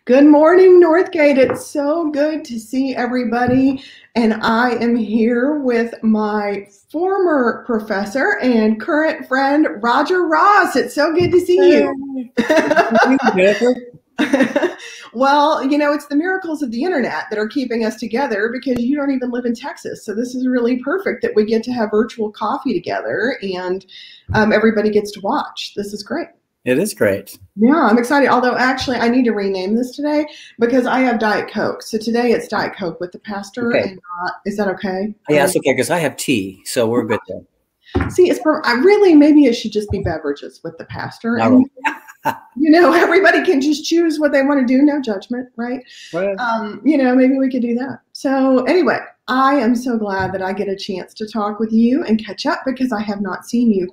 Good morning, Northgate. It's so good to see everybody. And I am here with my former professor and current friend, Roger Ross. It's so good to see you. Well, you know, it's the miracles of the internet that are keeping us together because you don't even live in Texas. So this is really perfect that we get to have virtual coffee together and everybody gets to watch. This is great. It is great. Yeah, I'm excited. Although actually I need to rename this today because I have Diet Coke. So today it's Diet Coke with the pastor. Okay. And is that okay? Yeah, it's okay because I have tea, so we're good there. See, maybe it should just be beverages with the pastor. And, you know, everybody can just choose what they want to do. No judgment, right? Right. You know, maybe we could do that. So anyway, I am so glad that I get a chance to talk with you and catch up because I have not seen you.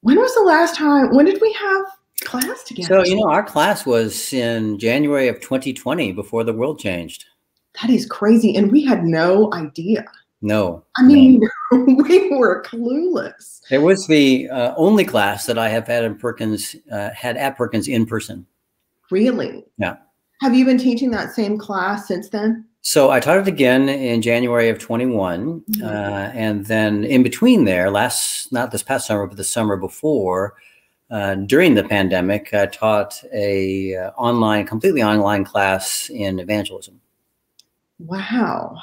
When was the last time? When did we have class together? So, you know, our class was in January of 2020 before the world changed. That is crazy. And we had no idea. No. I mean, we were clueless. It was the only class that I have had at Perkins in person. Really? Yeah. Have you been teaching that same class since then? So I taught it again in January of 21. And then in between there, not this past summer, but the summer before, during the pandemic, I taught a completely online class in evangelism. Wow.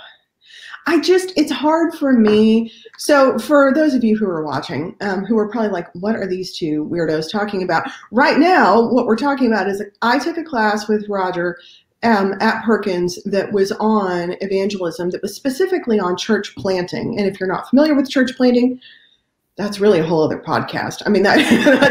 It's hard for me. So for those of you who are watching, who are probably like, what are these two weirdos talking about? Right now, what we're talking about is I took a class with Roger at Perkins that was on evangelism, that was specifically on church planting. And if you're not familiar with church planting, that's really a whole other podcast. I mean, that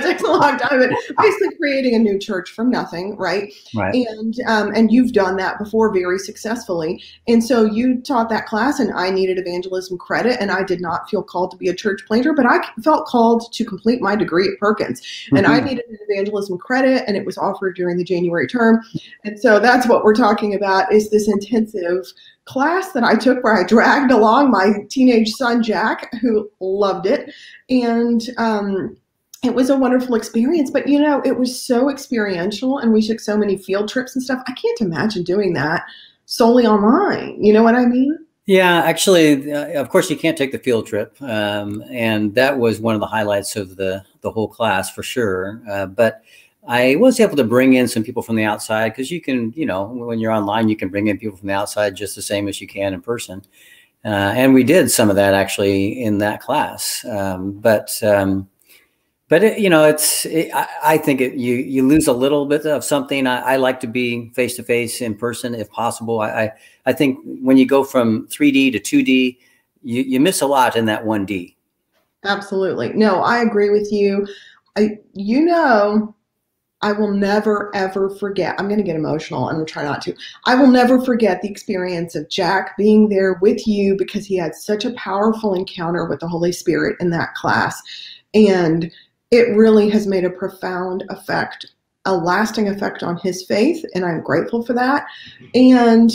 takes a long time, but basically creating a new church from nothing, right? Right. And you've done that before very successfully. And so you taught that class and I needed evangelism credit and I did not feel called to be a church planter, but I felt called to complete my degree at Perkins. And I needed an evangelism credit and it was offered during the January term. And so that's what we're talking about is this intensive class that I took where I dragged along my teenage son, Jack, who loved it. And it was a wonderful experience, but you know, it was so experiential and we took so many field trips and stuff. I can't imagine doing that solely online. You know what I mean? Yeah, actually, of course, you can't take the field trip. And that was one of the highlights of the whole class for sure. But I was able to bring in some people from the outside because you can, you know, when you're online, you can bring in people from the outside just the same as you can in person. And we did some of that actually in that class. But it, you know, I think you lose a little bit of something. I like to be face-to-face in person if possible. I think when you go from 3D to 2D, you miss a lot in that 1D. Absolutely. No, I agree with you. I will never, ever forget. I'm going to get emotional. I'm going to try not to. I will never forget the experience of Jack being there with you because he had such a powerful encounter with the Holy Spirit in that class. And it really has made a profound effect, a lasting effect on his faith. And I'm grateful for that. And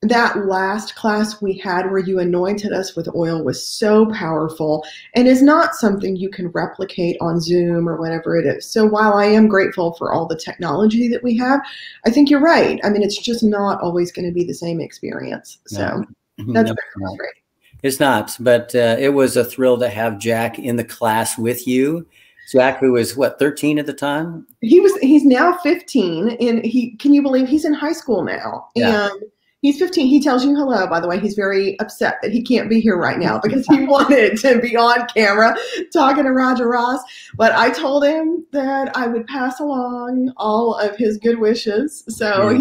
that last class we had where you anointed us with oil was so powerful and is not something you can replicate on Zoom or whatever it is. So while I am grateful for all the technology that we have, I think you're right. I mean, it's just not always going to be the same experience. So that's great. It's not, but it was a thrill to have Jack in the class with you. Jack, who was what, 13 at the time? He's now 15 and can you believe he's in high school now? Yeah. And he's 15. He tells you hello, by the way. He's very upset that he can't be here right now because he wanted to be on camera talking to Roger Ross. But I told him that I would pass along all of his good wishes. So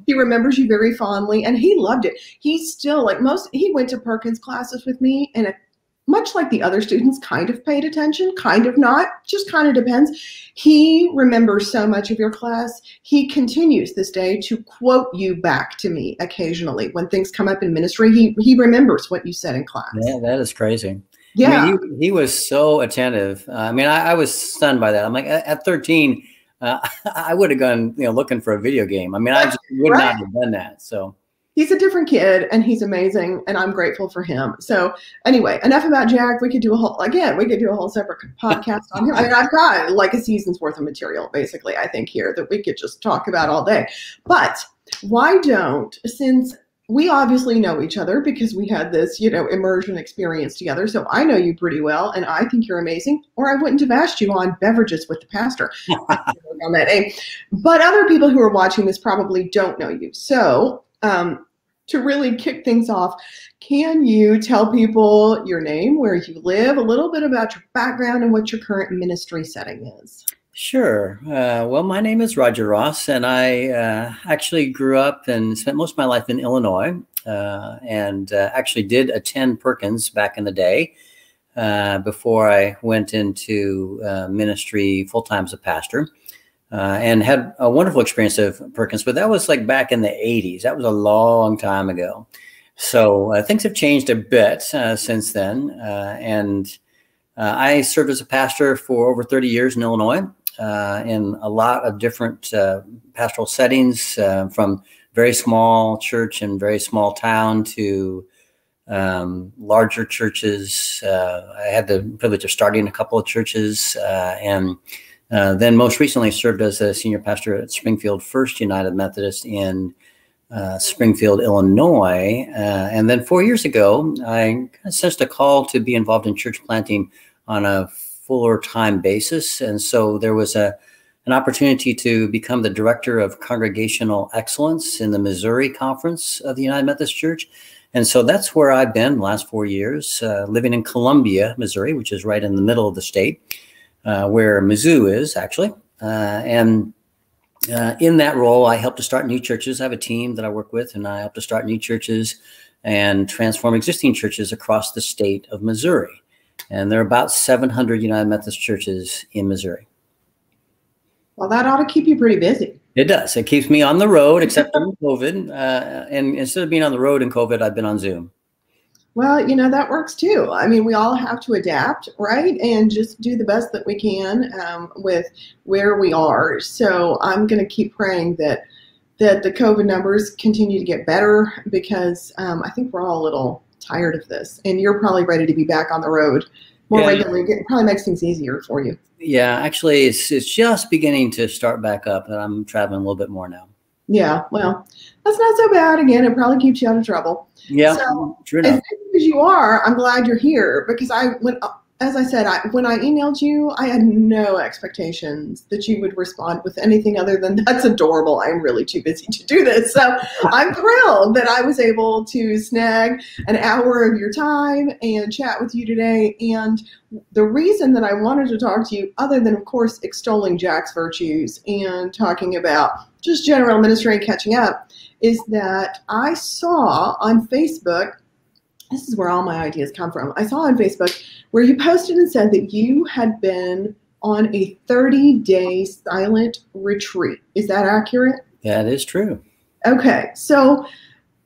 he remembers you very fondly and he loved it. He's still he went to Perkins classes with me and much like the other students kind of paid attention, kind of not, just kind of depends. He remembers so much of your class. He continues this day to quote you back to me occasionally. When things come up in ministry, he remembers what you said in class. Yeah, that is crazy. Yeah. I mean, he was so attentive. I mean, I was stunned by that. I'm like, at 13, I would have gone, you know, looking for a video game. I mean, I just would not have done that. So he's a different kid and he's amazing and I'm grateful for him. So anyway, enough about Jack. We could do a whole separate podcast on him. I mean, I've got like a season's worth of material basically, I think here that we could just talk about all day. But Why don't, since we obviously know each other because we had this, immersion experience together. So I know you pretty well and I think you're amazing, or I wouldn't have asked you on Beverages with the Pastor. I can't work on that name. But other people who are watching this probably don't know you. So to really kick things off, can you tell people your name, where you live, a little bit about your background and what your current ministry setting is? Sure. Well, my name is Roger Ross, and I actually grew up and spent most of my life in Illinois, and actually did attend Perkins back in the day before I went into ministry full-time as a pastor, and had a wonderful experience of Perkins, but that was like back in the 80s. That was a long time ago. So things have changed a bit since then, and I served as a pastor for over 30 years in Illinois. In a lot of different pastoral settings, from very small church and very small town to larger churches. I had the privilege of starting a couple of churches, and then most recently served as a senior pastor at Springfield First United Methodist in Springfield, Illinois. And then 4 years ago, I sensed a call to be involved in church planting on a fuller time basis. And so there was an opportunity to become the director of congregational excellence in the Missouri Conference of the United Methodist Church. And so that's where I've been the last 4 years, living in Columbia, Missouri, which is right in the middle of the state, where Mizzou is actually. And in that role, I help to start new churches. I have a team that I work with, and I help to start new churches and transform existing churches across the state of Missouri. And there are about 700 United Methodist churches in Missouri. Well, that ought to keep you pretty busy. It does. It keeps me on the road, except during COVID. And instead of being on the road in COVID, I've been on Zoom. Well, that works too. I mean, we all have to adapt, right? And just do the best that we can with where we are. So I'm going to keep praying that the COVID numbers continue to get better, because I think we're all a little tired of this, and you're probably ready to be back on the road more regularly. It probably makes things easier for you. Yeah, actually, it's just beginning to start back up, and I'm traveling a little bit more now. Yeah, well, that's not so bad. Again, it probably keeps you out of trouble. Yeah, so, true enough. As you are, I'm glad you're here, because as I said, when I emailed you, I had no expectations that you would respond with anything other than, "That's adorable. I'm really too busy to do this." So I'm thrilled that I was able to snag an hour of your time and chat with you today. And the reason that I wanted to talk to you, other than, of course, extolling Jack's virtues and talking about just general ministry and catching up, is that I saw on Facebook, this is where all my ideas come from. I saw on Facebook where you posted and said that you had been on a 30-day silent retreat. Is that accurate? That is true. Okay. So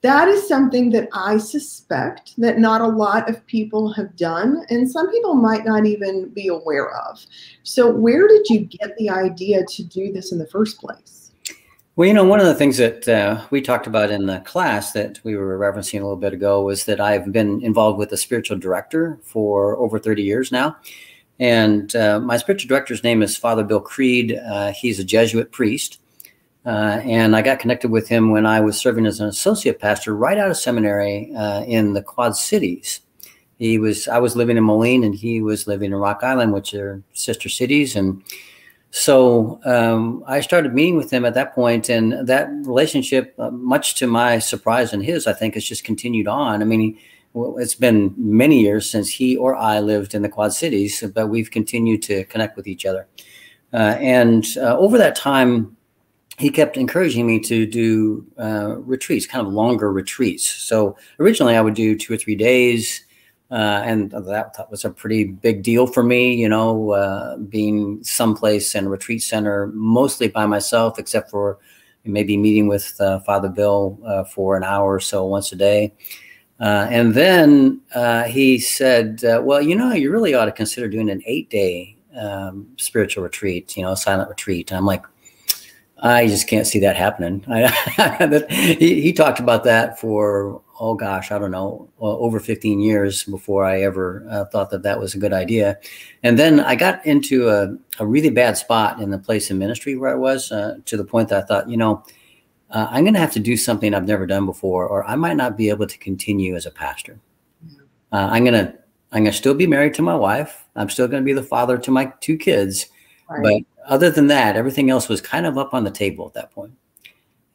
that is something that I suspect that not a lot of people have done, and some people might not even be aware of. So where did you get the idea to do this in the first place? Well, one of the things that we talked about in the class that we were referencing a little bit ago was that I've been involved with a spiritual director for over 30 years now. And my spiritual director's name is Father Bill Creed. He's a Jesuit priest. And I got connected with him when I was serving as an associate pastor right out of seminary in the Quad Cities. I was living in Moline, and he was living in Rock Island, which are sister cities. And so I started meeting with him at that point, and that relationship, much to my surprise and his, I think, has just continued on. I mean, it's been many years since he or I lived in the Quad Cities, but we've continued to connect with each other. And over that time, he kept encouraging me to do retreats, kind of longer retreats. So originally I would do 2 or 3 days. And that was a pretty big deal for me, being someplace in a retreat center, mostly by myself, except for maybe meeting with Father Bill for an hour or so once a day. And then he said, well, you really ought to consider doing an 8-day spiritual retreat, silent retreat. And I'm like, I just can't see that happening. He talked about that for, oh gosh, I don't know, over 15 years before I ever thought that was a good idea. And then I got into a really bad spot in the place in ministry where I was, to the point that I thought, I'm going to have to do something I've never done before, or I might not be able to continue as a pastor. I'm gonna still be married to my wife. I'm still going to be the father to my 2 kids. Right. But other than that, everything else was kind of up on the table at that point.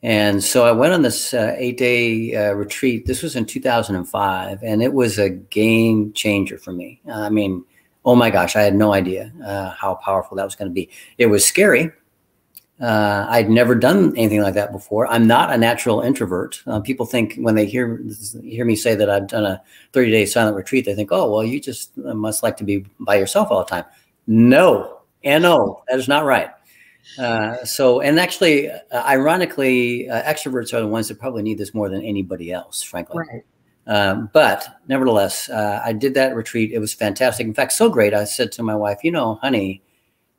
And so I went on this 8-day retreat. This was in 2005, and it was a game changer for me. I mean, oh my gosh, I had no idea how powerful that was going to be. It was scary. I'd never done anything like that before. I'm not a natural introvert. People think when they hear me say that I've done a 30-day silent retreat, they think, oh, well, you just must like to be by yourself all the time. No, that is not right. And actually, ironically, extroverts are the ones that probably need this more than anybody else, frankly. Right. But nevertheless, I did that retreat. It was fantastic. In fact, so great. I said to my wife, honey,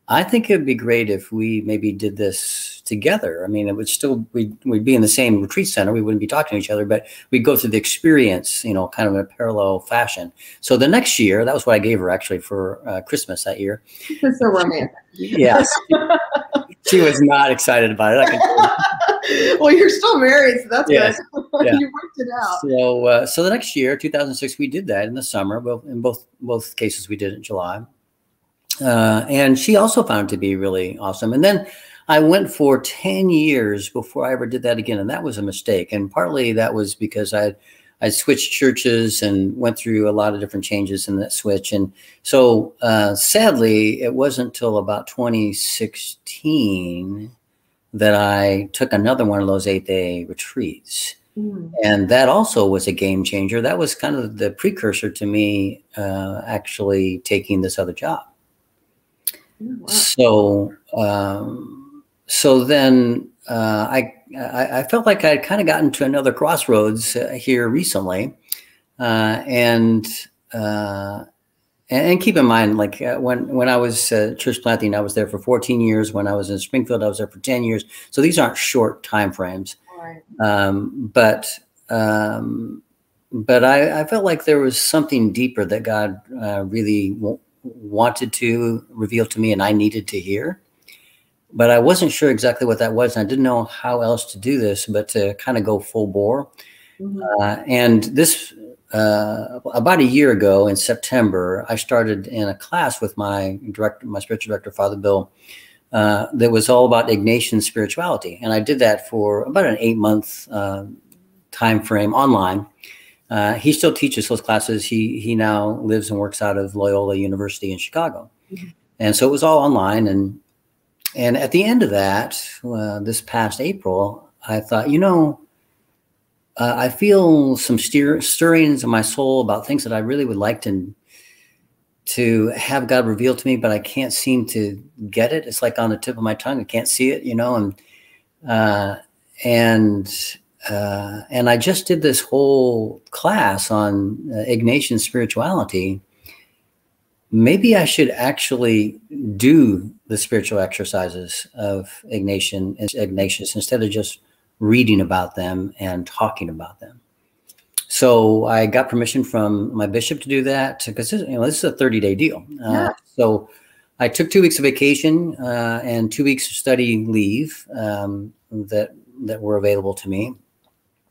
I think it'd be great if we maybe did this together. I mean, it would still, we'd be in the same retreat center. We wouldn't be talking to each other, but we'd go through the experience, kind of in a parallel fashion. So the next year, that was what I gave her actually for Christmas that year. That's so romantic. Yes. She was not excited about it. I can tell you. Well, you're still married, so that's yes. good. Yeah. You worked it out. So the next year, 2006, we did that in the summer. But in both cases, we did it in July. And she also found it to be really awesome. And then I went for 10 years before I ever did that again. And that was a mistake. And partly that was because I switched churches and went through a lot of different changes in that switch. And so sadly, it wasn't until about 2016 that I took another one of those 8-day retreats. And that also was a game changer. That was kind of the precursor to me actually taking this other job. Wow. So then I felt like I'd kind of gotten to another crossroads here recently, and keep in mind, like when I was church planting, I was there for 14 years. When I was in Springfield, I was there for 10 years. So these aren't short time frames. Right. But I felt like there was something deeper that God really wanted to reveal to me, and I needed to hear. But I wasn't sure exactly what that was. And I didn't know how else to do this, but to kind of go full bore. And this, about a year ago in September, I started in a class with my spiritual director, Father Bill, that was all about Ignatian spirituality. And I did that for about an 8-month time frame online. He still teaches those classes. He now lives and works out of Loyola University in Chicago. And so it was all online. And at the end of that, this past April, I thought, I feel some stirrings in my soul about things that I really would like to have God reveal to me, but I can't seem to get it. It's like on the tip of my tongue. I can't see it, and I just did this whole class on Ignatian spirituality. Maybe I should actually do the spiritual exercises of Ignatius instead of just reading about them and talking about them. So I got permission from my bishop to do that because this is a 30-day deal. So I took 2 weeks of vacation and 2 weeks of study leave that were available to me.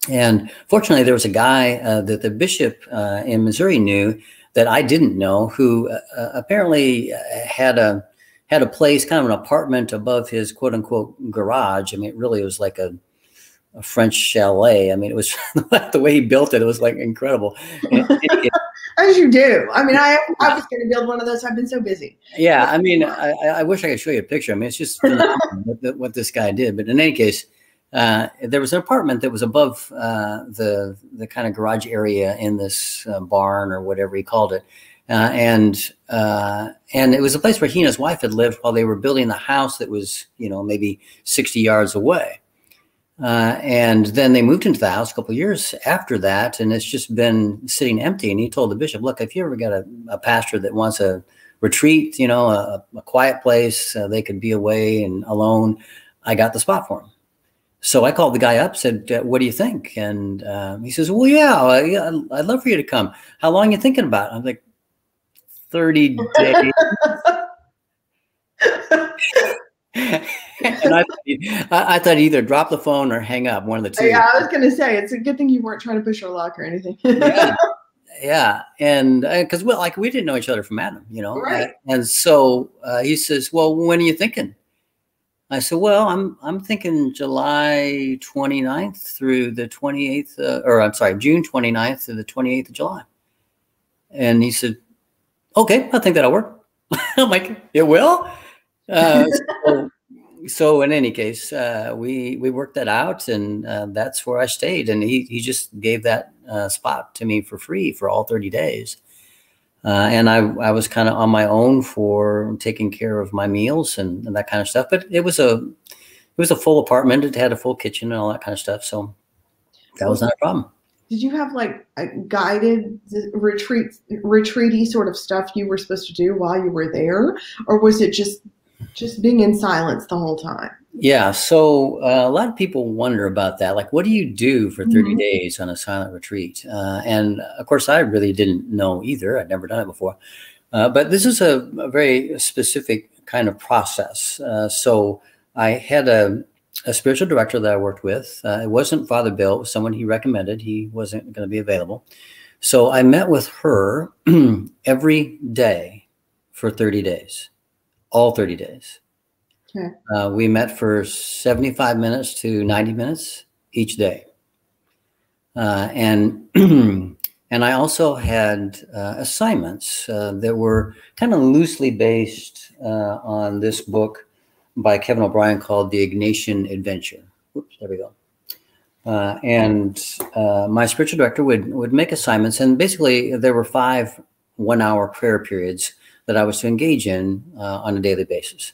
And fortunately, there was a guy that the bishop in Missouri knew that I didn't know, who apparently had a place, kind of an apartment above his quote unquote garage. I mean, it really was like a French chalet. I mean, it was the way he built it. It was like incredible. As you do. I mean, I was going to build one of those. I've been so busy. Yeah. I mean, I wish I could show you a picture. I mean, it's just what this guy did. But in any case, there was an apartment that was above the kind of garage area in this barn or whatever he called it. And it was a place where he and his wife had lived while they were building the house that was, maybe 60 yards away. And then they moved into the house a couple of years after that, and it's just been sitting empty. And he told the bishop, look, if you ever got a pastor that wants a retreat, a quiet place, they could be away and alone, I got the spot for him. So I called the guy up, said, what do you think? And he says, well, yeah, I'd love for you to come. How long are you thinking about? I'm like, 30 days. And I thought either drop the phone or hang up, one of the two. Yeah, I was going to say, it's a good thing you weren't trying to push your luck or anything. Yeah. Yeah. And because we didn't know each other from Adam, Right. And so he says, well, when are you thinking? I said, well, I'm thinking July 29th through the 28th, or I'm sorry, June 29th to the 28th of July. And he said, okay, I think that'll work. I'm like, it will? So in any case, we worked that out, and that's where I stayed. And he just gave that spot to me for free for all 30 days. And I was kind of on my own for taking care of my meals and that kind of stuff. But it was a full apartment. It had a full kitchen and all that kind of stuff. So that was not a problem. Did you have like a guided retreaty sort of stuff you were supposed to do while you were there? Or was it just being in silence the whole time? Yeah. So a lot of people wonder about that. Like, what do you do for 30 days on a silent retreat? And of course, I really didn't know either. I'd never done it before. But this is a very specific kind of process. So I had a spiritual director that I worked with. It wasn't Father Bill. It was someone he recommended. He wasn't going to be available. So I met with her every day for 30 days, all 30 days. Okay. We met for 75 minutes to 90 minutes each day. And I also had assignments that were kind of loosely based on this book by Kevin O'Brien called The Ignatian Adventure. Oops, there we go. And my spiritual director would make assignments, and basically there were 5 one-hour prayer periods that I was to engage in on a daily basis.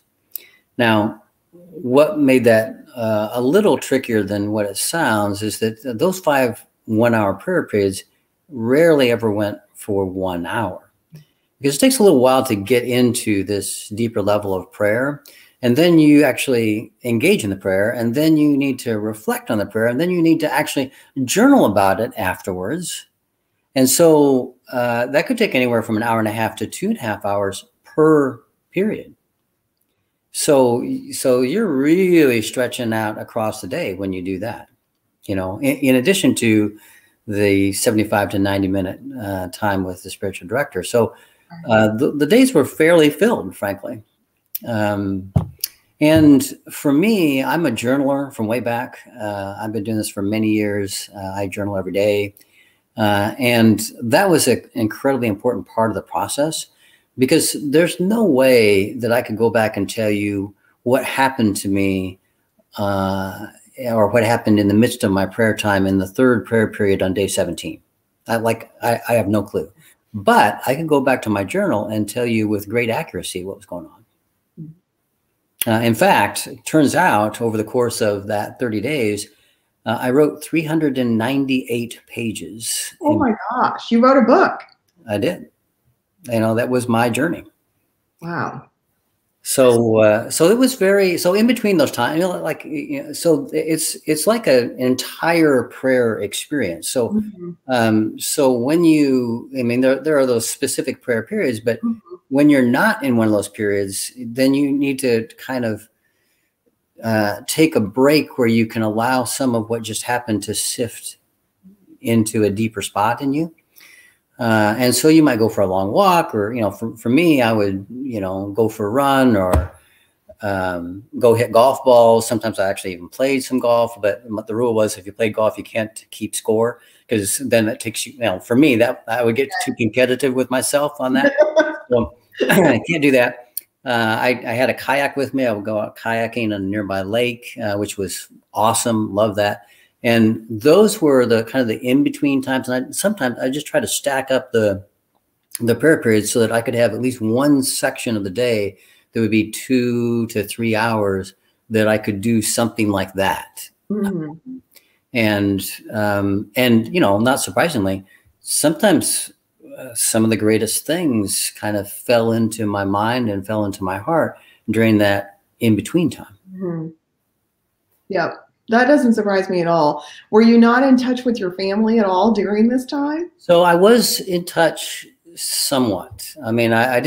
Now, what made that a little trickier than what it sounds is that those 5 one-hour prayer periods rarely ever went for 1 hour, because it takes a little while to get into this deeper level of prayer. And then you actually engage in the prayer, and then you need to reflect on the prayer, and then you need to actually journal about it afterwards. And so that could take anywhere from 1.5 hours to 2.5 hours per period. So you're really stretching out across the day when you do that, in addition to the 75 to 90 minute time with the spiritual director. So the days were fairly filled, frankly. And for me, I'm a journaler from way back. I've been doing this for many years. I journal every day. And that was an incredibly important part of the process, because there's no way that I could go back and tell you what happened to me or what happened in the midst of my prayer time in the 3rd prayer period on day 17. I have no clue. But I can go back to my journal and tell you with great accuracy what was going on. In fact, it turns out over the course of that 30 days, I wrote 398 pages. Oh my gosh, you wrote a book. I did. That was my journey. Wow. So it was so in between those times, so it's like an entire prayer experience. So, so when there are those specific prayer periods, but when you're not in one of those periods, then you need to kind of take a break where you can allow some of what just happened to sift into a deeper spot in you. And so you might go for a long walk, or, for me, I would, go for a run, or go hit golf balls. Sometimes I actually even played some golf, but the rule was if you play golf, you can't keep score, because then that takes you, for me, that I would get too competitive with myself on that. So I can't do that. I had a kayak with me. I would go out kayaking on a nearby lake, which was awesome. Love that. And those were the kind of the in-between times. And sometimes I just try to stack up the prayer periods so that I could have at least one section of the day that would be 2 to 3 hours that I could do something like that. Mm-hmm. And not surprisingly, sometimes some of the greatest things kind of fell into my mind and fell into my heart during that in-between time. Mm-hmm. Yep. That doesn't surprise me at all. Were you not in touch with your family at all during this time? So I was in touch somewhat. I mean, I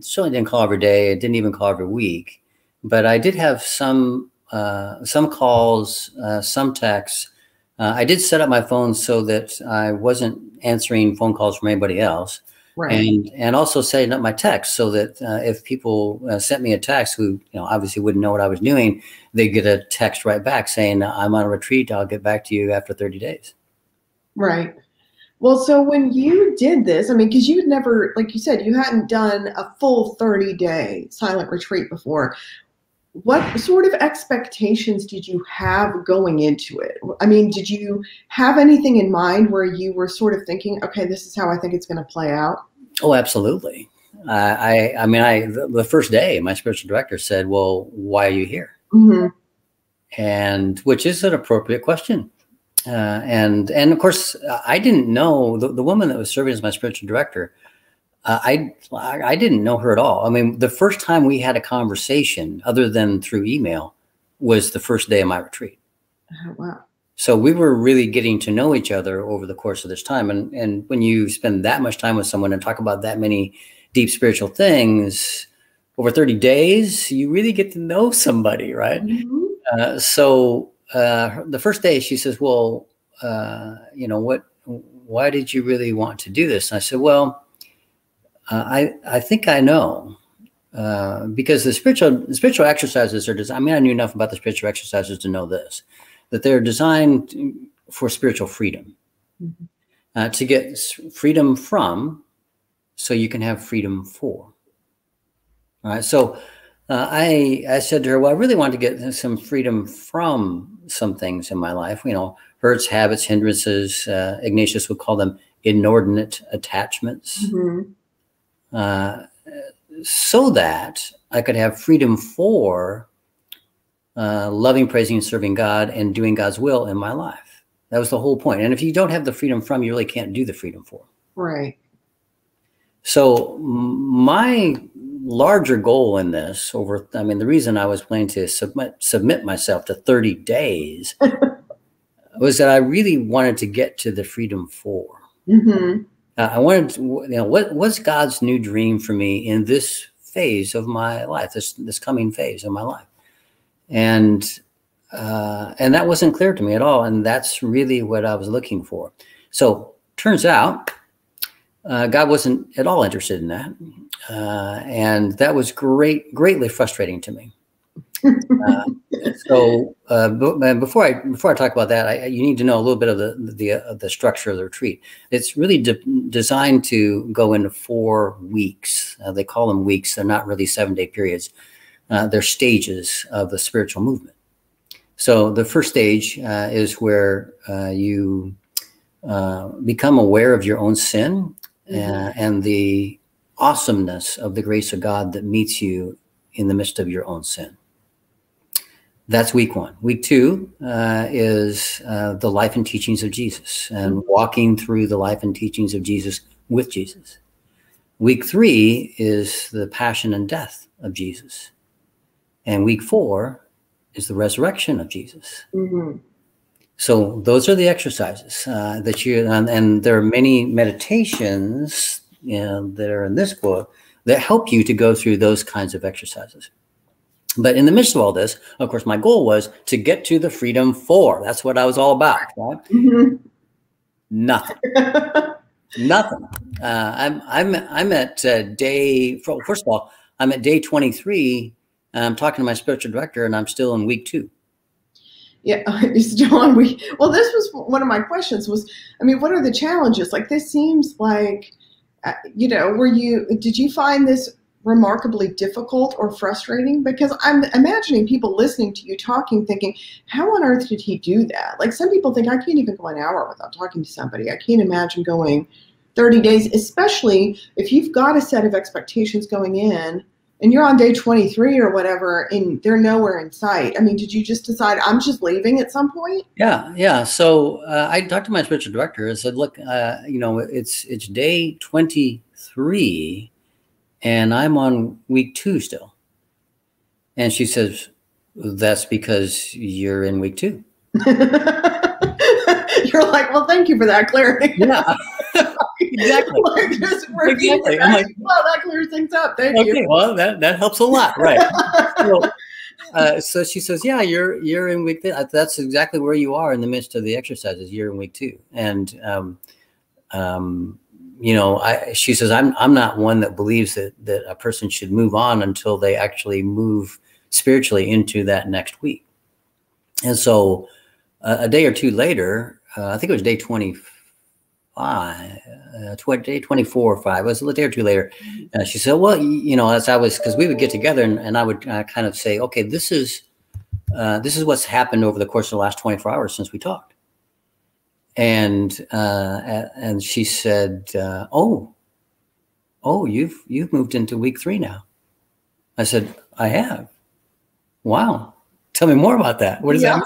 certainly didn't call every day. I didn't even call every week. but I did have some calls, some texts. I did set up my phone so that I wasn't answering phone calls from anybody else. Right. And also setting up my text so that if people sent me a text who obviously wouldn't know what I was doing, they get a text right back saying, I'm on a retreat. I'll get back to you after 30 days. Right. Well, so when you did this, I mean, because you had never, like you said, you hadn't done a full 30-day silent retreat before. What sort of expectations did you have going into it? I mean, did you have anything in mind where you were sort of thinking, okay, this is how I think it's going to play out? Oh, absolutely. I mean, the first day, my spiritual director said, well, why are you here? Mm-hmm. And which is an appropriate question. And of course, I didn't know the woman that was serving as my spiritual director. I didn't know her at all. I mean, the first time we had a conversation other than through email was the first day of my retreat. Oh, wow. So we were really getting to know each other over the course of this time. And when you spend that much time with someone and talk about that many deep spiritual things over 30 days, you really get to know somebody, right? Mm-hmm. So the first day she says, well, why did you really want to do this? And I said, well, I think I know, because the spiritual exercises are designed. I mean, I knew enough about the spiritual exercises to know this, that they're designed for spiritual freedom, mm-hmm. To get freedom from, so you can have freedom for. All right. So I said to her, well, I really want to get some freedom from some things in my life, hurts, habits, hindrances. Ignatius would call them inordinate attachments. Mm-hmm. So that I could have freedom for loving, praising, and serving God and doing God's will in my life. That was the whole point. And if you don't have the freedom from, you really can't do the freedom for. Right. So my larger goal in this the reason I was planning to submit myself to 30 days was that I really wanted to get to the freedom for. Mm-hmm. I wanted to, what's God's new dream for me in this phase of my life, this coming phase of my life, and that wasn't clear to me at all, and that's really what I was looking for. So turns out, God wasn't at all interested in that, and that was greatly frustrating to me. So before I talk about that, you need to know a little bit of the structure of the retreat. It's really designed to go into 4 weeks. They call them weeks. They're not really 7-day periods. They're stages of the spiritual movement. So the first stage is where you become aware of your own sin, mm-hmm. And the awesomeness of the grace of God that meets you in the midst of your own sin. That's week 1. Week 2 is the life and teachings of Jesus, and walking through the life and teachings of Jesus with Jesus. Week 3 is the passion and death of Jesus. And week 4 is the resurrection of Jesus. Mm-hmm. So those are the exercises and there are many meditations that are in this book that help you to go through those kinds of exercises. But in the midst of all this, of course, my goal was to get to the freedom for. That's what I was all about. Right? Mm-hmm. Nothing. Nothing. I'm at day. First of all, I'm at day 23. I'm talking to my spiritual director, and I'm still in week 2. Yeah, John. Well, this was one of my questions. What are the challenges? Like, this seems like, did you find this remarkably difficult or frustrating? Because I'm imagining people listening to you talking, thinking, how on earth did he do that? Like, some people think, I can't even go an hour without talking to somebody. I can't imagine going 30 days, especially if you've got a set of expectations going in and you're on day 23 or whatever, and they're nowhere in sight. Did you just decide, I'm just leaving at some point? Yeah. So I talked to my spiritual director and said, look, it's day 23 and I'm on week 2 still. And she says, that's because you're in week 2. You're like, well, thank you for that clarity. Yeah. Exactly. Exactly. I'm like, well, that clears things up. Thank you. Well, that helps a lot, right? So she says, yeah, you're in week. That's exactly where you are in the midst of the exercises. You're in week 2. And, she says, I'm not one that believes that a person should move on until they actually move spiritually into that next week. And so a day or two later, I think it was day 25, day 24 or 5, it was a day or two later. She said, well, as I was, because we would get together and I would kind of say, okay, this is what's happened over the course of the last 24 hours since we talked. And she said, oh, you've moved into week 3 now. I said, I have. Wow. Tell me more about that. What does that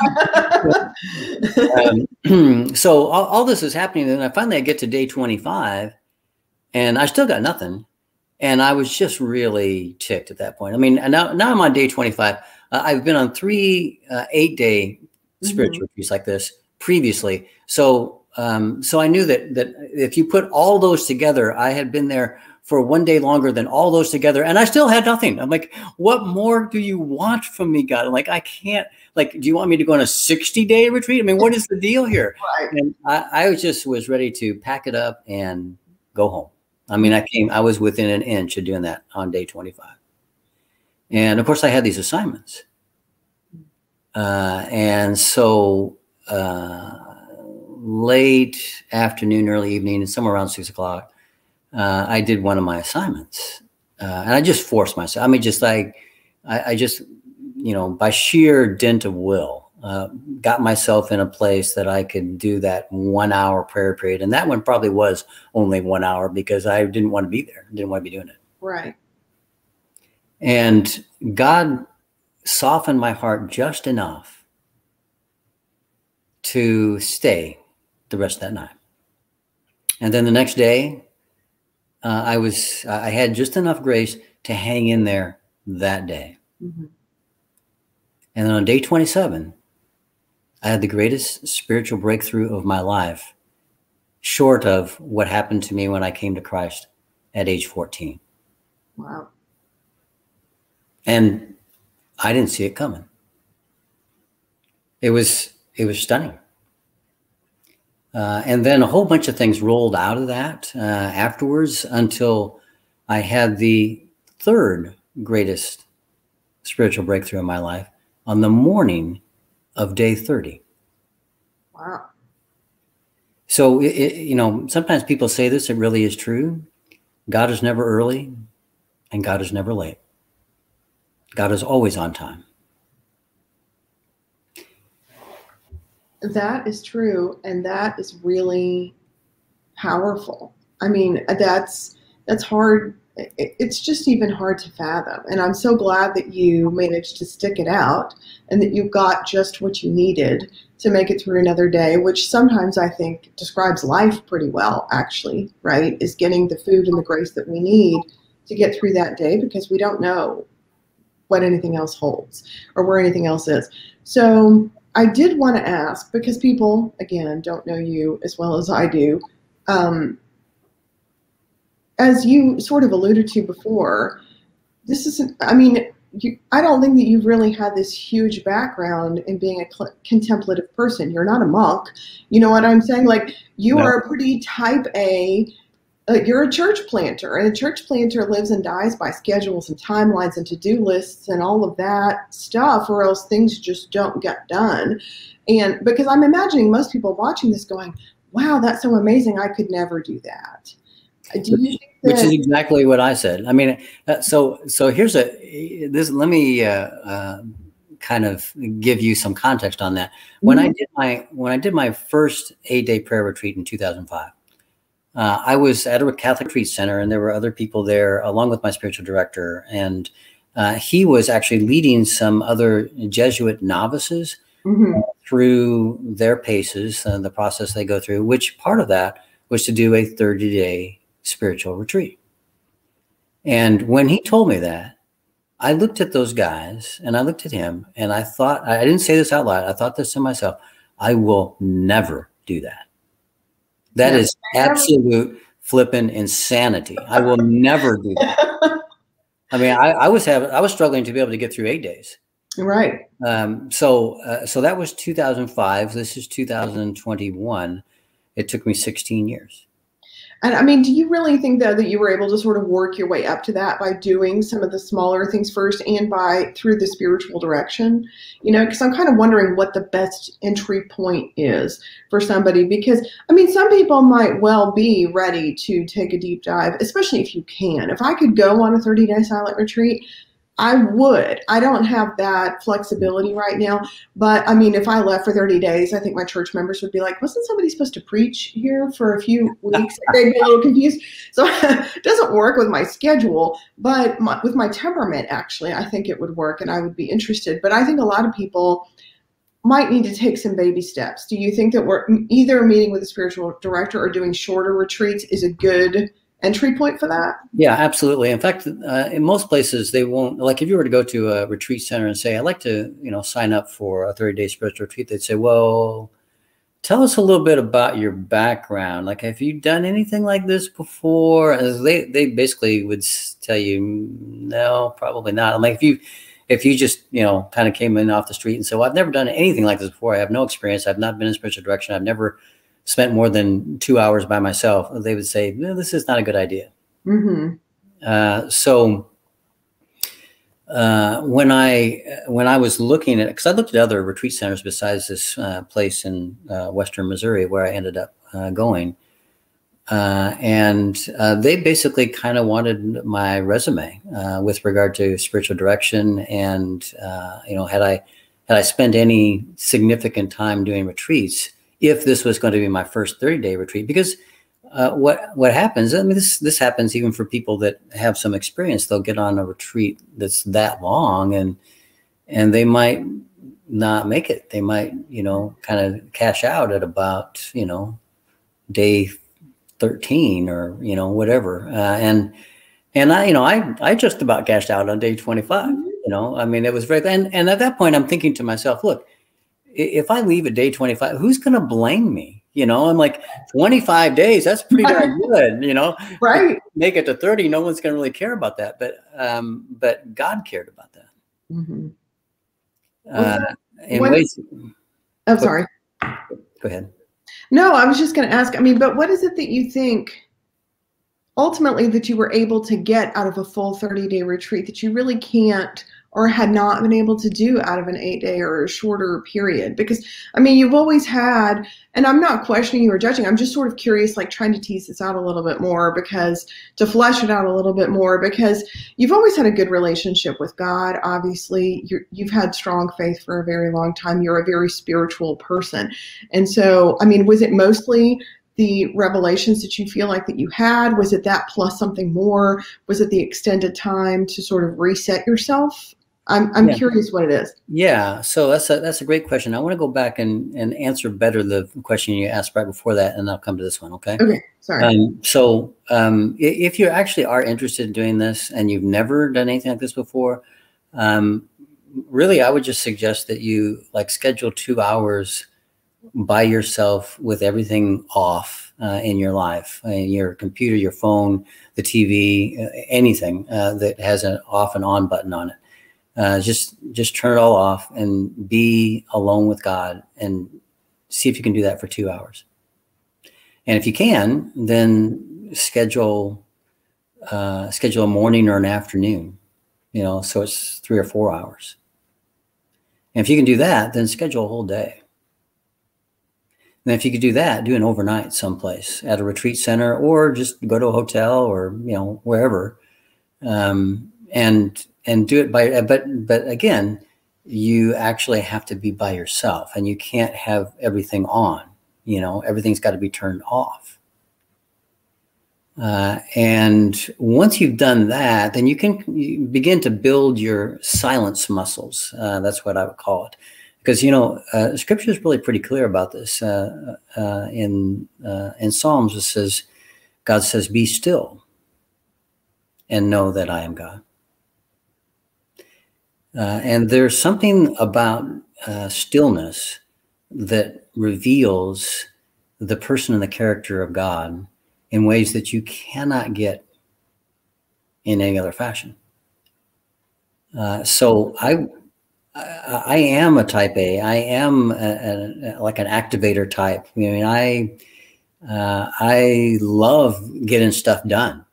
mean? So all this is happening. And I get to day 25 and I still got nothing. And I was just really ticked at that point. I mean, now I'm on day 25. I've been on 3 8-day spiritual retreats like this previously. So I knew that if you put all those together, I had been there for 1 day longer than all those together. And I still had nothing. I'm like, what more do you want from me, God? I'm like, I can't, do you want me to go on a 60-day retreat? I mean, what is the deal here? Right. And I was ready to pack it up and go home. I mean, I was within an inch of doing that on day 25. And of course I had these assignments. And so, late afternoon, early evening, somewhere around 6 o'clock, I did one of my assignments, and I just forced myself. I mean, I just, by sheer dint of will, got myself in a place that I could do that 1 hour prayer period. And that one probably was only 1 hour because I didn't want to be there. Didn't want to be doing it. Right. And God softened my heart just enough to stay the rest of that night. And then the next day, I had just enough grace to hang in there that day. And then on day 27, I had the greatest spiritual breakthrough of my life, short of what happened to me when I came to Christ at age 14. Wow. And I didn't see it coming. It was stunning. And then a whole bunch of things rolled out of that afterwards until I had the 3rd greatest spiritual breakthrough in my life on the morning of day 30. Wow. So, sometimes people say this, it really is true. God is never early and God is never late. God is always on time. That is true. And that is really powerful. I mean, that's hard. It's just even hard to fathom. And I'm so glad that you managed to stick it out and that you got just what you needed to make it through another day, which sometimes I think describes life pretty well, actually, right? Is getting the food and the grace that we need to get through that day because we don't know what anything else holds or where anything else is. So I did want to ask, because people, again, don't know you as well as I do, as you sort of alluded to before, this isn't, I mean, I don't think that you've really had this huge background in being a contemplative person. You're not a monk. You know what I'm saying? Like, you are a pretty type A, you're a church planter, and a church planter lives and dies by schedules and timelines and to-do lists and all of that stuff, or else things just don't get done. And because I'm imagining most people watching this going, wow, that's so amazing. I could never do that. Do you think that— Which is exactly what I said. I mean, so here's let me kind of give you some context on that. When I did my first 8-day prayer retreat in 2005, I was at a Catholic retreat center, and there were other people there along with my spiritual director, and he was actually leading some other Jesuit novices through their paces and the process they go through, which part of that was to do a 30-day spiritual retreat. And when he told me that, I looked at those guys and I looked at him and I thought, I didn't say this out loud, I thought this to myself, I will never do that. That is absolute flippin' insanity. I will never do that. I mean, I was struggling to be able to get through 8 days. Right. So that was 2005. This is 2021. It took me 16 years. And I mean, do you really think though that you were able to sort of work your way up to that by doing some of the smaller things first and by through the spiritual direction? You know, because I'm kind of wondering what the best entry point is for somebody. Because I mean, some people might well be ready to take a deep dive, especially if you can. If I could go on a 30-day silent retreat, I would. I don't have that flexibility right now. But I mean, if I left for 30 days, I think my church members would be like, wasn't somebody supposed to preach here for a few weeks? They'd be a little confused. So it doesn't work with my schedule, but with my temperament, actually, I think it would work and I would be interested. But I think a lot of people might need to take some baby steps. Do you think that we're either meeting with a spiritual director or doing shorter retreats is a good entry point for that? Yeah, absolutely. In fact, in most places, they won't, like if you were to go to a retreat center and say, I'd like to, sign up for a 30-day spiritual retreat, they'd say, well, tell us a little bit about your background. Like, have you done anything like this before? As they basically would tell you, no, probably not. I'm like, if you just, kind of came in off the street and said, well, I've never done anything like this before. I have no experience. I've not been in spiritual direction. I've never spent more than 2 hours by myself. They would say, no, this is not a good idea. Mm-hmm. So when I was looking at, because I looked at other retreat centers besides this place in Western Missouri where I ended up going, and they basically kind of wanted my resume with regard to spiritual direction, and had I spent any significant time doing retreats, if this was going to be my first 30-day retreat. Because what happens, I mean, this happens even for people that have some experience. They'll get on a retreat that's that long and they might not make it. They might, kind of cash out at about, day 13 or, whatever. And I just about cashed out on day 25, I mean, it was very, and at that point I'm thinking to myself, look, if I leave at day 25, who's going to blame me? I'm like, 25 days, that's pretty darn good, Right. Make it to 30, no one's going to really care about that. But God cared about that. Mm-hmm. In ways. Oh, sorry. Go ahead. No, I was just going to ask, I mean, but what is it that you think ultimately that you were able to get out of a full 30-day retreat that you really can't or had not been able to do out of an 8-day or a shorter period? Because, I mean, you've always had, and I'm not questioning you or judging, I'm just sort of curious, like trying to tease this out a little bit more, because to flesh it out a little bit more, because you've always had a good relationship with God. Obviously, you've had strong faith for a very long time. You're a very spiritual person. And so, I mean, was it mostly the revelations that you feel like that you had? Was it that plus something more? Was it the extended time to sort of reset yourself? I'm curious what it is. Yeah, so that's a great question. I want to go back and answer better the question you asked right before that, and I'll come to this one. Okay. Okay. Sorry. If you actually are interested in doing this and you've never done anything like this before, really, I would just suggest that you schedule 2 hours by yourself with everything off in your life, your computer, your phone, the TV, anything that has an off and on button on it. Just turn it all off and be alone with God and see if you can do that for 2 hours. And if you can, then schedule a morning or an afternoon, so it's 3 or 4 hours. And if you can do that, then schedule a whole day. And if you could do that, do an overnight someplace at a retreat center, or just go to a hotel or, wherever, and do it but again, you actually have to be by yourself, and you can't have everything on, everything's got to be turned off. And once you've done that, then you begin to build your silence muscles. That's what I would call it. Because, Scripture is really pretty clear about this. In Psalms, it says, God says, be still and know that I am God. And there's something about stillness that reveals the person and the character of God in ways that you cannot get in any other fashion. So I am a type A. I am like an activator type. I mean, I love getting stuff done,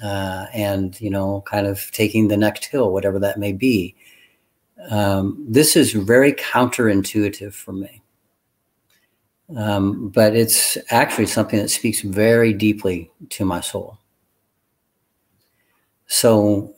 and kind of taking the next hill, whatever that may be. This is very counterintuitive for me, but it's actually something that speaks very deeply to my soul. So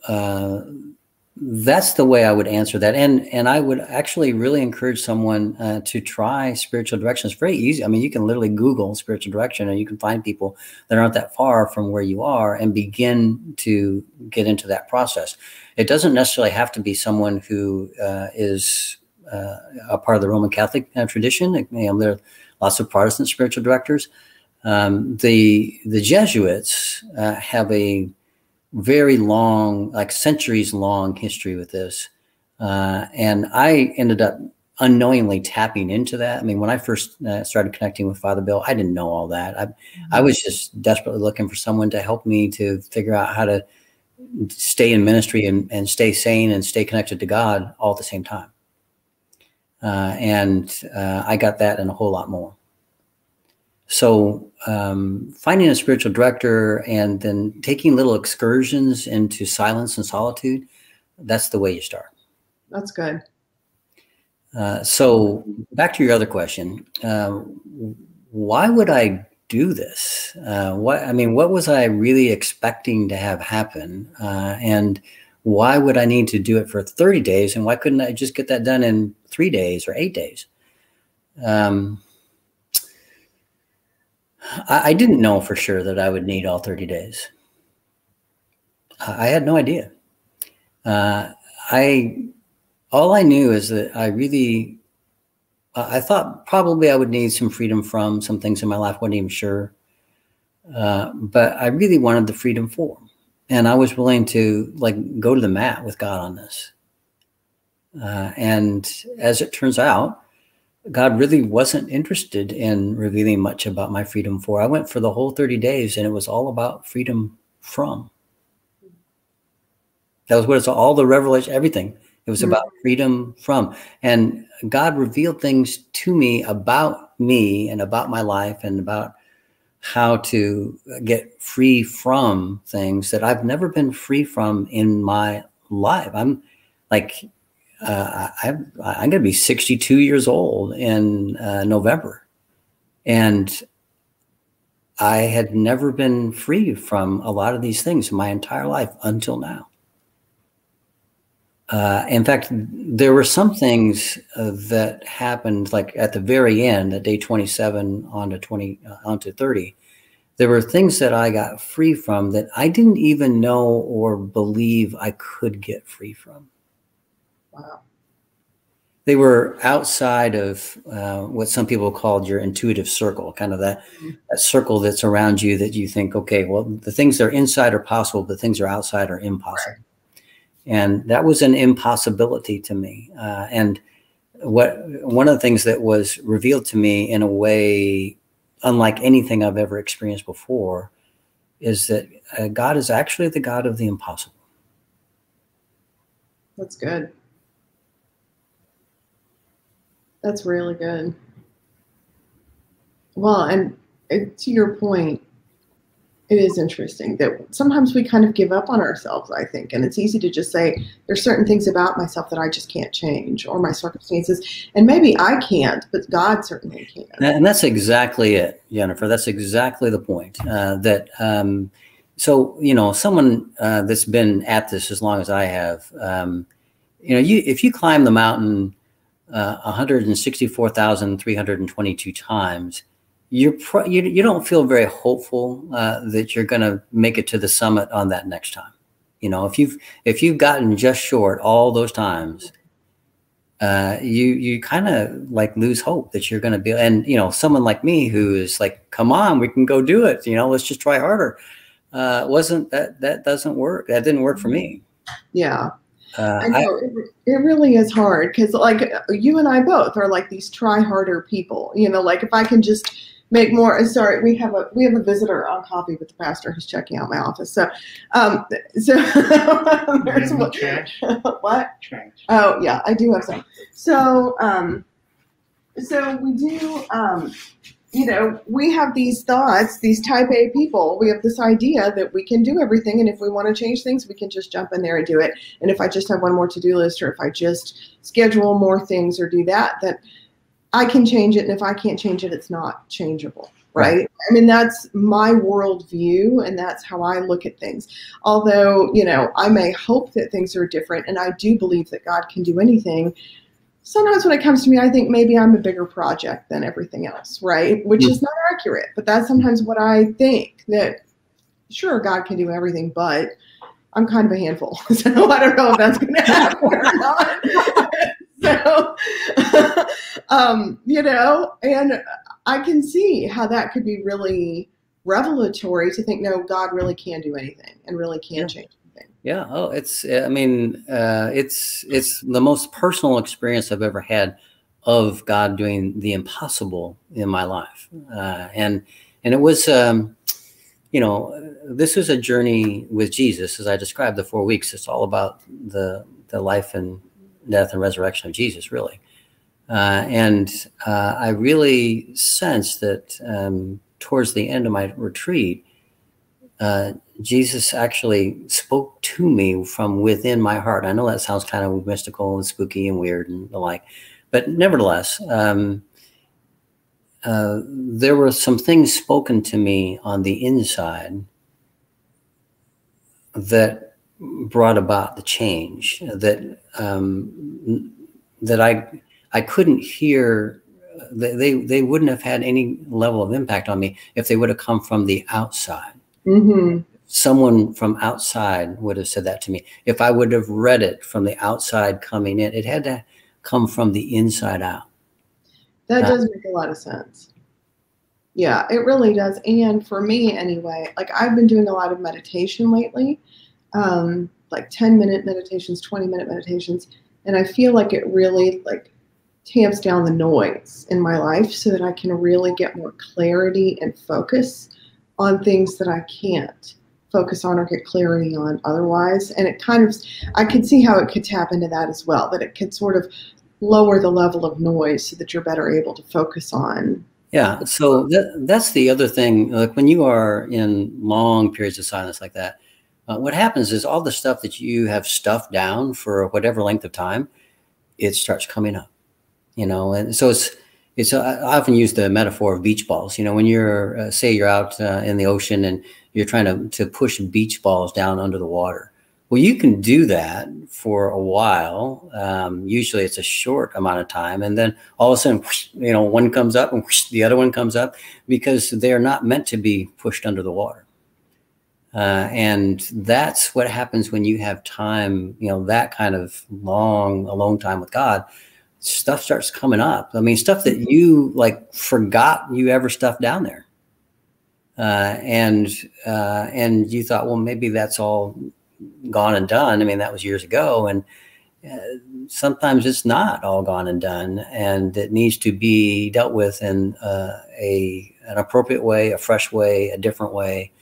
that's the way I would answer that. And I would actually really encourage someone to try spiritual direction. It's very easy. I mean, you can literally Google spiritual direction and you can find people that aren't that far from where you are and begin to get into that process. It doesn't necessarily have to be someone who is a part of the Roman Catholic tradition. There are lots of Protestant spiritual directors. The Jesuits have a very long, like centuries long history with this. And I ended up unknowingly tapping into that. I mean, when I first started connecting with Father Bill, I didn't know all that. I was just desperately looking for someone to help me to figure out how to stay in ministry and stay sane and stay connected to God all at the same time. And I got that and a whole lot more. So finding a spiritual director and then taking little excursions into silence and solitude, that's the way you start. That's good. So back to your other question, why would I do this? What was I really expecting to have happen? And why would I need to do it for 30 days? And why couldn't I just get that done in 3 days or 8 days? I didn't know for sure that I would need all 30 days. I had no idea. All I knew is that I thought probably I would need some freedom from some things in my life. Wasn't even sure. But I really wanted the freedom for them. And I was willing to go to the mat with God on this. And as it turns out, God really wasn't interested in revealing much about my freedom for. I went for the whole 30 days and it was all about freedom from. That was what it's all the revelation, everything. It was about freedom from. And God revealed things to me and about my life and about how to get free from things that I've never been free from in my life. I'm going to be 62 years old in November. And I had never been free from a lot of these things in my entire life until now. In fact, there were some things that happened at the very end, at day 27 onto 30. There were things that I got free from that I didn't even know or believe I could get free from. Wow. They were outside of what some people called your intuitive circle, kind of that circle that's around you that you think, okay, well, the things that are inside are possible, but the things that are outside are impossible. Right. And that was an impossibility to me. And one of the things that was revealed to me in a way unlike anything I've ever experienced before is that God is actually the God of the impossible. That's good. That's really good. Well, and to your point, it is interesting that sometimes we kind of give up on ourselves, I think. And it's easy to just say, there's certain things about myself that I just can't change, or my circumstances. And maybe I can't, but God certainly can. And that's exactly it, Jennifer. That's exactly the point. So, someone that's been at this as long as I have, if you climb the mountain 164,322 times, you don't feel very hopeful that you're going to make it to the summit on that next time. If you've gotten just short all those times, you kind of lose hope that you're going to be. And someone like me who is like, come on, we can go do it. Let's just try harder. That doesn't work. That didn't work for me. Yeah. I know it really is hard because you and I both are these try harder people, if I can just, make more. Sorry, we have a visitor on coffee with the pastor who's checking out my office. So, there's what? What? Trash. Oh yeah, I do have some. So, so we do. You know, we have these thoughts, these type A people, we have this idea that we can do everything. And if we want to change things, we can just jump in there and do it. And if I just have one more to-do list, or if I just schedule more things or do that, then I can change it. And if I can't change it, it's not changeable. Right? I mean, that's my worldview, and that's how I look at things. Although, you know, I may hope that things are different, and I do believe that God can do anything. Sometimes when it comes to me, I think maybe I'm a bigger project than everything else, right? Which is not accurate, but that's sometimes what I think, that sure, God can do everything, but I'm kind of a handful. So I don't know if that's going to happen or not. So, you know, and I can see how that could be really revelatory to think, no, God really can do anything and really can change. Yeah. Oh, it's, I mean, it's the most personal experience I've ever had of God doing the impossible in my life. And it was, you know, this was a journey with Jesus, as I described the 4 weeks. It's all about the life and death and resurrection of Jesus, really. And I really sensed that towards the end of my retreat, Jesus actually spoke to me from within my heart. I know that sounds kind of mystical and spooky and weird and the like, but nevertheless, there were some things spoken to me on the inside that brought about the change that I couldn't hear. They wouldn't have had any level of impact on me if they would have come from the outside. Mm-hmm. Someone from outside would have said that to me. If I would have read it from the outside coming in, it had to come from the inside out. That does make a lot of sense. Yeah, it really does. And for me anyway, like I've been doing a lot of meditation lately, like 10-minute meditations, 20-minute meditations. And I feel like it really like tamps down the noise in my life so that I can really get more clarity and focus on things that I can't focus on or get clarity on otherwise. And it kind of, I could see how it could tap into that as well, that it could sort of lower the level of noise so that you're better able to focus on. Yeah. So that's the other thing. Like when you are in long periods of silence like that, what happens is all the stuff that you have stuffed down for whatever length of time, it starts coming up, you know? And so it's I often use the metaphor of beach balls. You know, when you're, say you're out in the ocean and you're trying to push beach balls down under the water. Well, you can do that for a while. Usually it's a short amount of time. And then all of a sudden, whoosh, you know, one comes up and whoosh, the other one comes up because they're not meant to be pushed under the water. And that's what happens when you have time, you know, that kind of long alone time with God. Stuff starts coming up. I mean, stuff that you like forgot you ever stuffed down there. And you thought, well, maybe that's all gone and done. I mean, that was years ago. And sometimes it's not all gone and done, and it needs to be dealt with in an appropriate way, a fresh way, a different way.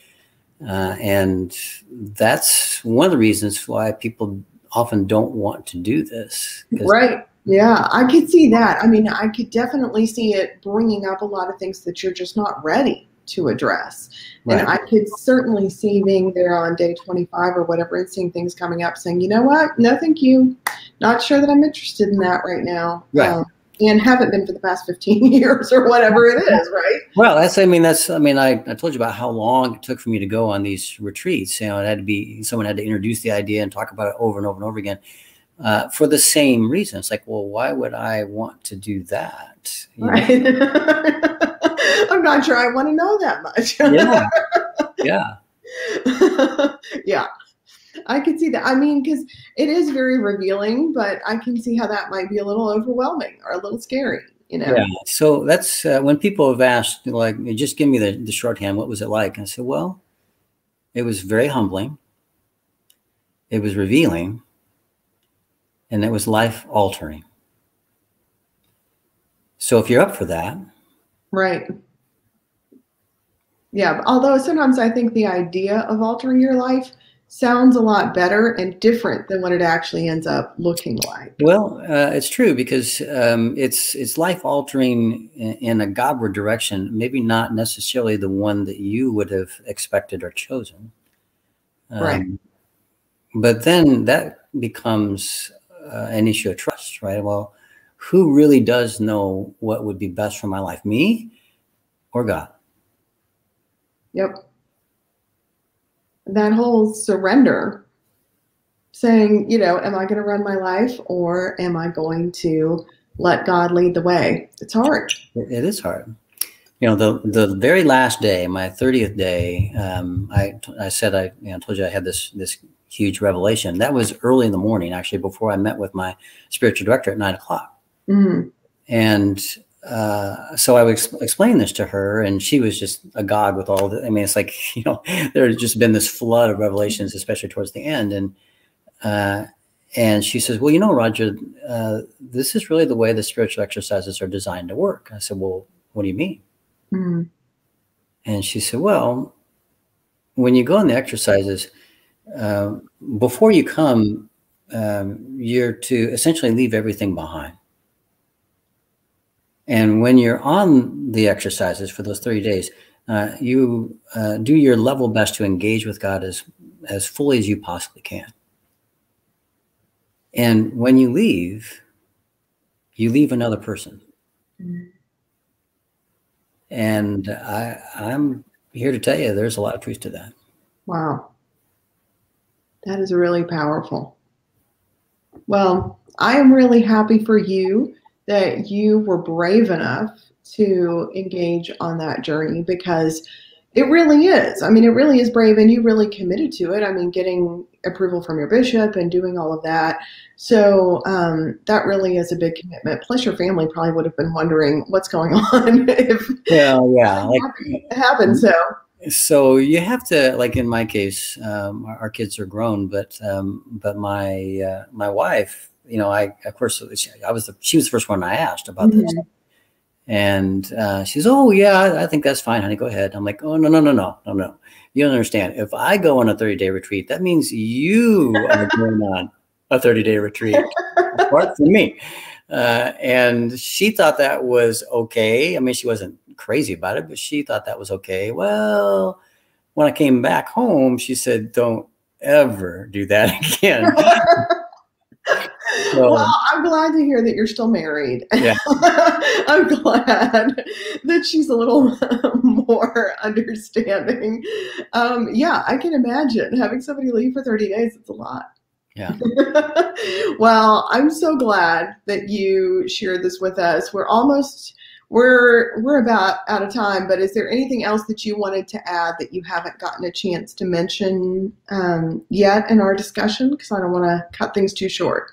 And that's one of the reasons why people often don't want to do this. Right. Yeah, I could see that. I mean, I could definitely see it bringing up a lot of things that you're just not ready to address. Right. And I could certainly see being there on day 25 or whatever and seeing things coming up saying, you know what? No, thank you. Not sure that I'm interested in that right now. Right. And haven't been for the past 15 years or whatever it is, right? Well, I told you about how long it took for me to go on these retreats. You know, it had to be, someone had to introduce the idea and talk about it over and over and over again. For the same reason. It's like, well, why would I want to do that? Right. I'm not sure I want to know that much. Yeah. Yeah. Yeah. I could see that. I mean, because it is very revealing, but I can see how that might be a little overwhelming or a little scary, you know? Yeah. So that's when people have asked, like, just give me the shorthand. What was it like? I said, well, it was very humbling. It was revealing. And it was life altering. So if you're up for that. Right. Yeah. Although sometimes I think the idea of altering your life sounds a lot better and different than what it actually ends up looking like. Well, it's true because it's life altering in a Godward direction, maybe not necessarily the one that you would have expected or chosen. Right. But then that becomes an issue of trust, right? Well, who really does know what would be best for my life, me or God? Yep. That whole surrender, saying, am I going to run my life or am I going to let God lead the way? It's hard. It is hard. The very last day, my 30th day, I said told you I had this huge revelation. That was early in the morning, actually, before I met with my spiritual director at 9 o'clock. Mm-hmm. And so I would explain this to her, and she was just agog with all of it. I mean, it's like, there had just been this flood of revelations, especially towards the end. And she says, well, Roger, this is really the way the spiritual exercises are designed to work. I said, well, what do you mean? Mm-hmm. And she said, well, when you go on the exercises, before you come, you're to essentially leave everything behind. And when you're on the exercises for those 30 days, you do your level best to engage with God as fully as you possibly can. And when you leave another person. Mm-hmm. And I'm here to tell you, there's a lot of truth to that. Wow. That is really powerful. Well, I am really happy for you that you were brave enough to engage on that journey, because it really is. I mean, it really is brave, and you really committed to it. I mean, getting approval from your bishop and doing all of that. So that really is a big commitment. Plus, your family probably would have been wondering what's going on if it happened. So you have to, like in my case, our kids are grown, but my wife, of course, she was the first one I asked about this. And she's, oh yeah, I think that's fine, honey. Go ahead. I'm like, oh no. You don't understand. If I go on a 30-day retreat, that means you are going on a 30-day retreat apart from me. And she thought that was okay. I mean, she wasn't crazy about it, but she thought that was okay. Well, when I came back home, she said, don't ever do that again. Well, I'm glad to hear that you're still married. Yeah. I'm glad that she's a little more understanding. Yeah, I can imagine having somebody leave for 30 days. It's a lot. Yeah. Well, I'm so glad that you shared this with us. We're about out of time, but is there anything else that you wanted to add that you haven't gotten a chance to mention yet in our discussion? Because I don't want to cut things too short.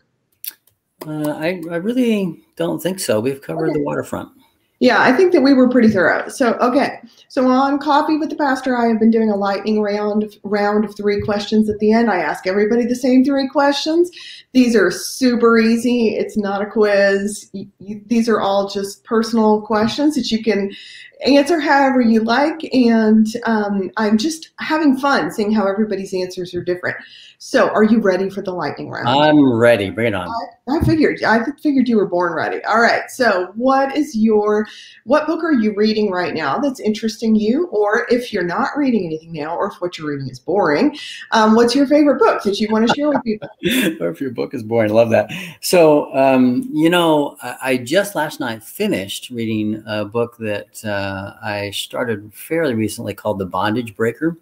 I really don't think so. We've covered the waterfront. Yeah, I think that we were pretty thorough. So, okay. So on Coffee with the Pastor, I have been doing a lightning round of 3 questions at the end. I ask everybody the same 3 questions. These are super easy. It's not a quiz. These are all just personal questions that you can answer however you like. And I'm just having fun seeing how everybody's answers are different. So are you ready for the lightning round? I'm ready. Bring it on. I figured you were born ready. All right. So what book are you reading right now that's interesting you? Or if you're not reading anything now, or if what you're reading is boring, what's your favorite book that you want to share with people? Or if your book is boring, I love that. So, I just last night finished reading a book that I started fairly recently called The Bondage Breaker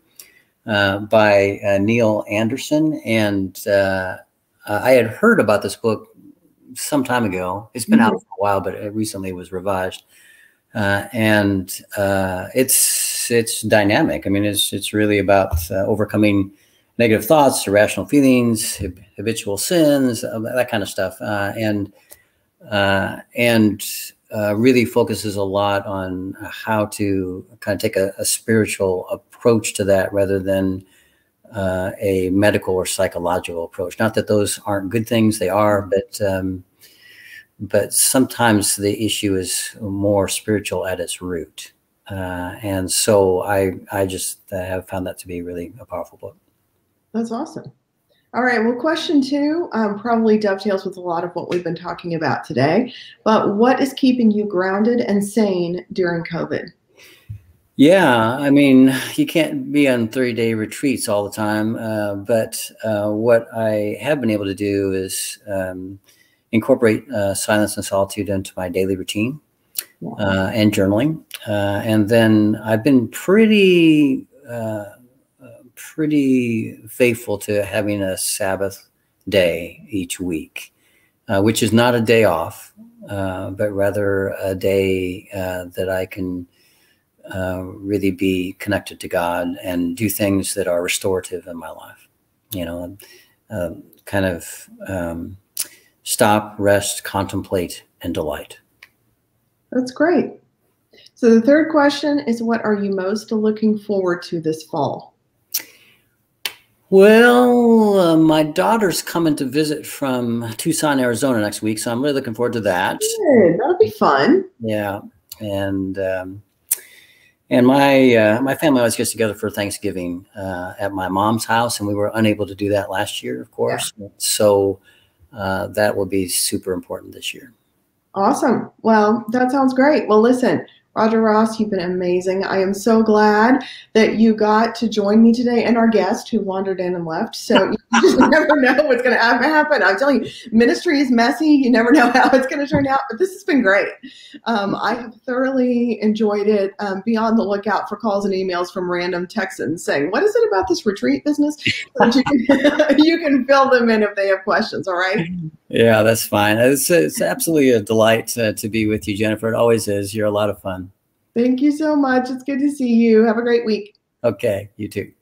by Neil Anderson. And I had heard about this book some time ago. It's been out for a while, but it recently was revised. And it's dynamic. I mean, it's really about overcoming negative thoughts, irrational feelings, habitual sins, that kind of stuff. And really focuses a lot on how to kind of take a spiritual approach to that rather than a medical or psychological approach. Not that those aren't good things, they are, but sometimes the issue is more spiritual at its root. And so I just have found that to be really a powerful book. That's awesome. All right. Well, question 2 probably dovetails with a lot of what we've been talking about today. But what is keeping you grounded and sane during COVID? Yeah, I mean, you can't be on 30-day retreats all the time, but what I have been able to do is incorporate silence and solitude into my daily routine and journaling. And then I've been pretty faithful to having a Sabbath day each week, which is not a day off, but rather a day that I can really be connected to God and do things that are restorative in my life, kind of stop, rest, contemplate, and delight. That's great. So the third question is, what are you most looking forward to this fall? Well, my daughter's coming to visit from Tucson, Arizona next week, so I'm really looking forward to that. Good. That'll be fun. Yeah, and my family always gets together for Thanksgiving at my mom's house, and we were unable to do that last year, of course. Yeah. So that will be super important this year. Awesome. Well, that sounds great. Well, listen, Roger Ross, you've been amazing. I am so glad that you got to join me today and our guest who wandered in and left. So you just never know what's going to happen. I'm telling you, ministry is messy. You never know how it's going to turn out, but this has been great. I have thoroughly enjoyed it. Be on the lookout for calls and emails from random Texans saying, what is it about this retreat business? So you can fill them in if they have questions. All right. Yeah, that's fine. It's absolutely a delight to be with you, Jennifer. It always is. You're a lot of fun. Thank you so much. It's good to see you. Have a great week. Okay, you too.